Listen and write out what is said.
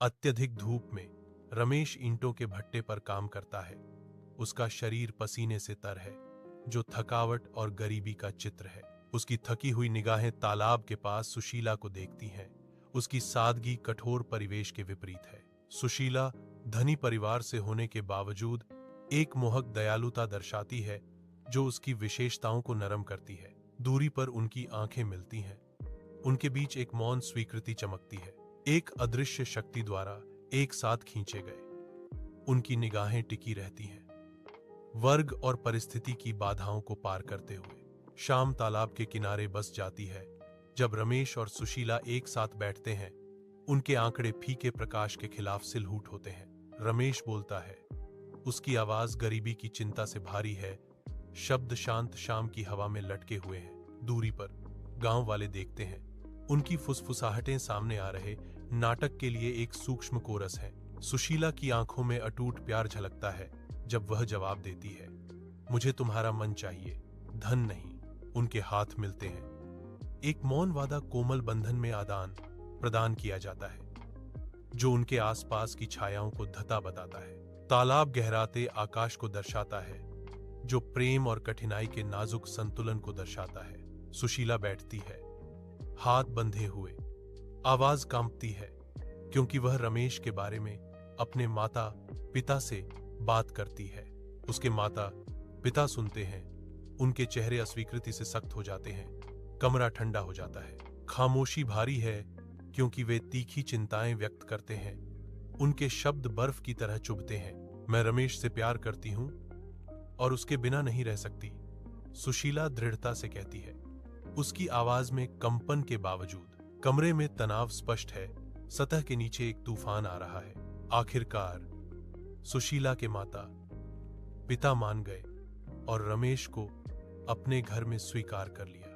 अत्यधिक धूप में रमेश ईंटों के भट्टे पर काम करता है। उसका शरीर पसीने से तर है, जो थकावट और गरीबी का चित्र है। उसकी थकी हुई निगाहें तालाब के पास सुशीला को देखती हैं। उसकी सादगी कठोर परिवेश के विपरीत है। सुशीला धनी परिवार से होने के बावजूद एक मोहक दयालुता दर्शाती है, जो उसकी विशेषताओं को नरम करती है। दूरी पर उनकी आंखें मिलती हैं। उनके बीच एक मौन स्वीकृति चमकती है, एक अदृश्य शक्ति द्वारा एक साथ खींचे गए। उनकी निगाहें टिकी रहती हैं, वर्ग और परिस्थिति की बाधाओं को पार करते हुए। शाम तालाब के किनारे बस जाती है। जब रमेश और सुशीला एक साथ बैठते हैं, उनके आंकड़े फीके प्रकाश के खिलाफ सिलहूट होते हैं। रमेश बोलता है, उसकी आवाज गरीबी की चिंता से भारी है। शब्द शांत शाम की हवा में लटके हुए हैं। दूरी पर गांव वाले देखते हैं। उनकी फुसफुसाहटें सामने आ रहे नाटक के लिए एक सूक्ष्म कोरस है। सुशीला की आंखों में अटूट प्यार झलकता है जब वह जवाब देती है, मुझे तुम्हारा मन चाहिए, धन नहीं। उनके हाथ मिलते हैं। एक मौन वादा कोमल बंधन में आदान प्रदान किया जाता है, जो उनके आसपास की छायाओं को धता बताता है। तालाब गहराते आकाश को दर्शाता है, जो प्रेम और कठिनाई के नाजुक संतुलन को दर्शाता है। सुशीला बैठती है, हाथ बंधे हुए। आवाज कांपती है, क्योंकि वह रमेश के बारे में अपने माता पिता से बात करती है। उसके माता पिता सुनते हैं। उनके चेहरे अस्वीकृति से सख्त हो जाते हैं। कमरा ठंडा हो जाता है। खामोशी भारी है, क्योंकि वे तीखी चिंताएं व्यक्त करते हैं। उनके शब्द बर्फ की तरह चुभते हैं। मैं रमेश से प्यार करती हूं और उसके बिना नहीं रह सकती, सुशीला दृढ़ता से कहती है, उसकी आवाज में कंपन के बावजूद। कमरे में तनाव स्पष्ट है। सतह के नीचे एक तूफान आ रहा है। आखिरकार सुशीला के माता पिता मान गए और रमेश को अपने घर में स्वीकार कर लिया।